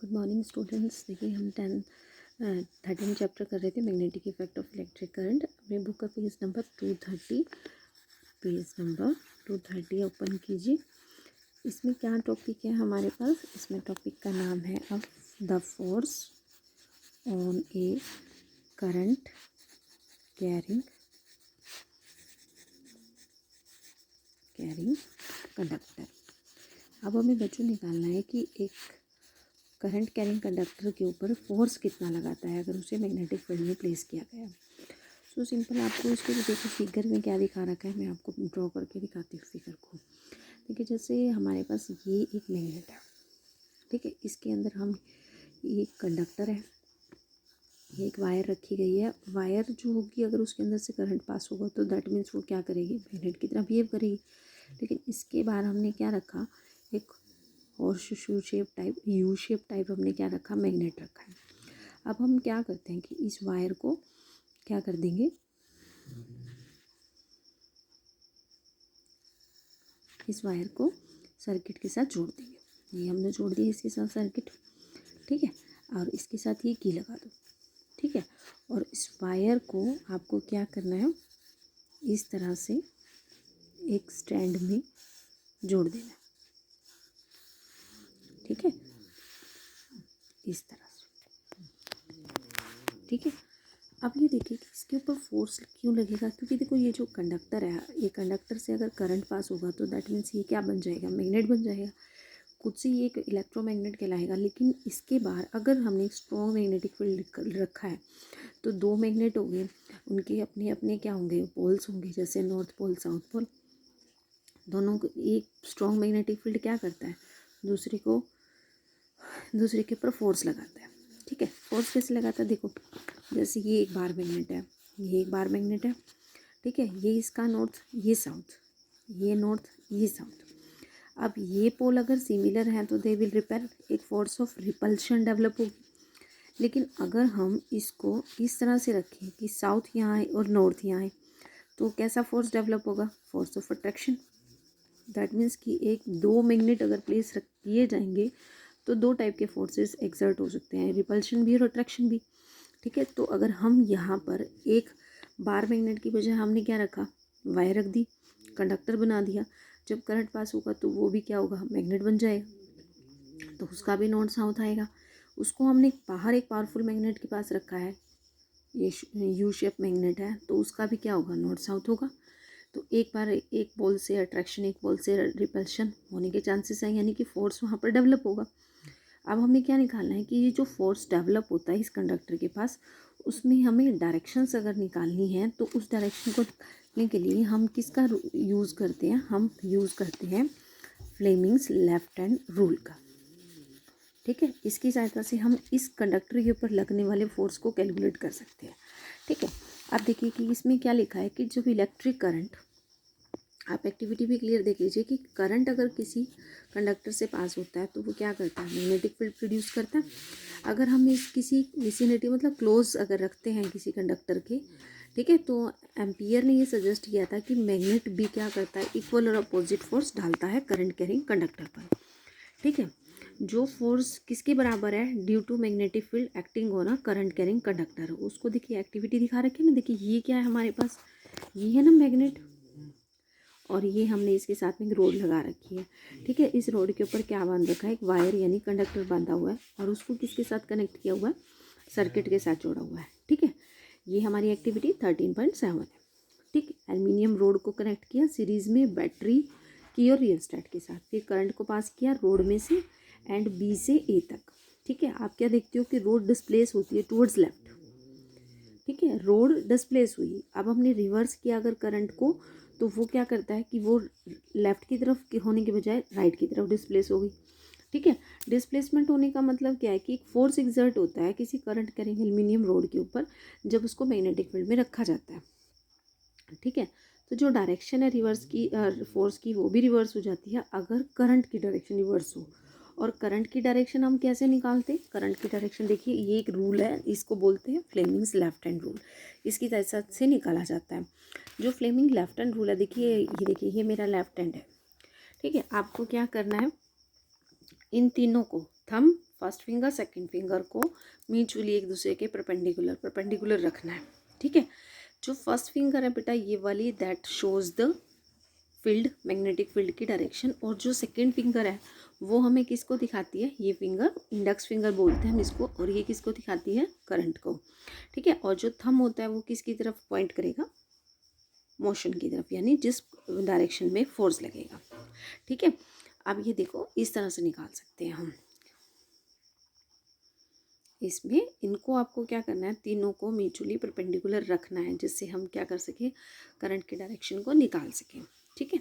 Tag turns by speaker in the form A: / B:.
A: Good morning students. देखिए हम 13 chapter कर रहे थे magnetic effect of electric current. अपने बुक का पेज नंबर 230 ओपन कीजिए। इसमें क्या टॉपिक है हमारे पास? इसमें टॉपिक का नाम है अब the force on A current carrying conductor. अब हमें बच्चों निकालना है कि एक करंट कैरिंग कंडक्टर के ऊपर फोर्स कितना लगाता है अगर उसे मैग्नेटिक फील्ड में प्लेस किया गया। सो सिंपल, आपको इसको देखो फिगर में क्या दिखा रखा है, मैं आपको ड्रॉ करके दिखाती हूँ फिगर को। देखिए जैसे हमारे पास ये एक मैग्नेट है, ठीक है। इसके अंदर हम ये कंडक्टर है, ये एक वायर रखी गई है। वायर जो होगी अगर उसके अंदर से करंट पास होगा तो दैट मीन्स वो क्या करेगी, मैग्नेट की तरह बिहेव करेगी। लेकिन इसके बाहर हमने क्या रखा, एक और यू शेप टाइप हमने क्या रखा, मैग्नेट रखा है। अब हम क्या करते हैं कि इस वायर को क्या कर देंगे, इस वायर को सर्किट के साथ जोड़ देंगे। ये हमने जोड़ दिया इसके साथ सर्किट, ठीक है। और इसके साथ ये की लगा दो, ठीक है। और इस वायर को आपको क्या करना है, इस तरह से एक स्टैंड में जोड़ देना है, ठीक है, इस तरह से, ठीक है। अब ये देखिए कि इसके ऊपर फोर्स क्यों लगेगा, क्योंकि देखो ये जो कंडक्टर है, ये कंडक्टर से अगर करंट पास होगा तो दैट मीन्स ये क्या बन जाएगा, मैग्नेट बन जाएगा। खुद से ये एक इलेक्ट्रोमैग्नेट कहलाएगा। लेकिन इसके बाहर अगर हमने स्ट्रॉन्ग मैग्नेटिक फील्ड रखा है तो दो मैग्नेट होंगे, उनके अपने अपने क्या होंगे, पोल्स होंगे, जैसे नॉर्थ पोल साउथ पोल। दोनों को एक स्ट्रॉन्ग मैग्नेटिक फील्ड क्या करता है, दूसरे के ऊपर फोर्स लगाता है, ठीक है। फोर्स कैसे लगाता है, देखो जैसे ये एक बार मैग्नेट है, ये एक बार मैग्नेट है, ठीक है। ये इसका नॉर्थ, ये साउथ, ये नॉर्थ, ये साउथ। अब ये पोल अगर सिमिलर हैं तो दे विल रिपेल, एक फोर्स ऑफ रिपल्शन डेवलप होगी। लेकिन अगर हम इसको इस तरह से रखें कि साउथ यहाँ है और नॉर्थ यहाँ है, तो कैसा फोर्स डेवलप होगा, force of attraction. That means कि दो मैग्नेट अगर प्लेस किए जाएंगे तो दो टाइप के फोर्सेस एक्सर्ट हो सकते हैं, रिपल्शन भी और अट्रैक्शन भी, ठीक है। तो अगर हम यहाँ पर एक बार मैग्नेट की बजाय हमने क्या रखा, वायर रख दी, कंडक्टर बना दिया, जब करंट पास होगा तो वो भी क्या होगा, मैग्नेट बन जाएगा, तो उसका भी नॉर्थ साउथ आएगा। उसको हमने बाहर एक पावरफुल मैग्नेट के पास रखा है, ये यू शेप मैग्नेट है, तो उसका भी क्या होगा, नॉर्थ साउथ होगा। तो एक बार एक पोल से अट्रैक्शन, एक पोल से रिपल्शन होने के चांसेस हैं, यानी कि फोर्स वहाँ पर डेवलप होगा। अब हमें क्या निकालना है कि ये जो फोर्स डेवलप होता है इस कंडक्टर के पास, उसमें हमें डायरेक्शंस अगर निकालनी है तो उस डायरेक्शन को निकालने के लिए हम किसका यूज़ करते हैं, हम यूज़ करते हैं फ्लेमिंग्स लेफ्ट हैंड रूल का, ठीक है। इसकी सहायता से हम इस कंडक्टर के ऊपर लगने वाले फोर्स को कैलकुलेट कर सकते हैं, ठीक है। अब देखिए कि इसमें क्या लिखा है कि जब इलेक्ट्रिक करंट, आप एक्टिविटी भी क्लियर देख लीजिए कि करंट अगर किसी कंडक्टर से पास होता है तो वो क्या करता है, मैग्नेटिक फील्ड प्रोड्यूस करता है। अगर हम इस किसी विसिनिटी मतलब क्लोज अगर रखते हैं किसी कंडक्टर के, ठीक है, तो एम्पियर ने ये सजेस्ट किया था कि मैग्नेट भी क्या करता है, इक्वल और अपोजिट फोर्स डालता है करंट कैरिंग कंडक्टर पर, ठीक है। जो फोर्स किसके बराबर है, due to magnetic field acting on a current carrying conductor, उसको देखिए एक्टिविटी दिखा रखी है ना। देखिए ये क्या है हमारे पास, ये है ना मैग्नेट, और ये हमने इसके साथ में एक रोड लगा रखी है, ठीक है। इस रोड के ऊपर क्या बांध रखा है, एक वायर यानी कंडक्टर बांधा हुआ है, और उसको किसके साथ कनेक्ट किया हुआ है, सर्किट के साथ जोड़ा हुआ है, ठीक है। ये हमारी एक्टिविटी 13.7 है, ठीक। एल्यूमिनियम रोड को कनेक्ट किया सीरीज में बैटरी की और रियोस्टेट के साथ, फिर करंट को पास किया रोड में से एंड बी से ए तक, ठीक है। आप क्या देखते हो कि रोड डिस्प्लेस होती है टूवर्ड्स लेफ्ट, ठीक है, रोड डिस्प्लेस हुई। अब हमने रिवर्स किया अगर करंट को, तो वो क्या करता है कि वो लेफ़्ट की तरफ होने के बजाय राइट की तरफ डिस्प्लेस हो गई, ठीक है। डिस्प्लेसमेंट होने का मतलब क्या है कि एक फोर्स एग्जर्ट होता है किसी करंट कैरिंग एल्यूमिनियम रोड के ऊपर जब उसको मैग्नेटिक फील्ड में रखा जाता है, ठीक है। तो जो डायरेक्शन है रिवर्स की फोर्स की, वो भी रिवर्स हो जाती है अगर करंट की डायरेक्शन रिवर्स हो। और करंट की डायरेक्शन हम कैसे निकालते हैं, करंट की डायरेक्शन देखिए, ये एक रूल है, इसको बोलते हैं फ्लेमिंग्स लेफ्ट हैंड रूल, इसकी तरह से निकाला जाता है। जो फ्लेमिंग लेफ्ट हैंड रूल है, देखिए ये देखिए, ये मेरा लेफ्ट हैंड है, ठीक है। आपको क्या करना है, इन तीनों को thumb first finger second finger को म्यूचुअली एक दूसरे के परपेंडिकुलर रखना है। ठीक है, जो फर्स्ट फिंगर है बेटा ये वाली, that shows the field, magnetic field की डायरेक्शन, और जो सेकंड फिंगर है वो हमें किसको दिखाती है, ये फिंगर इंडेक्स फिंगर बोलते हैं हम इसको, और ये किसको दिखाती है, करंट को। ठीक है, और जो थंब होता है वो किसकी तरफ पॉइंट करेगा, मोशन की तरफ, यानी जिस डायरेक्शन में फोर्स लगेगा। ठीक है, अब ये देखो इस तरह से निकाल सकते हैं हम। इसमें इनको आपको क्या करना है, तीनों को म्यूचुअली परपेंडिकुलर रखना है, जिससे हम क्या कर सकें, करंट के डायरेक्शन को निकाल सकें। ठीक है,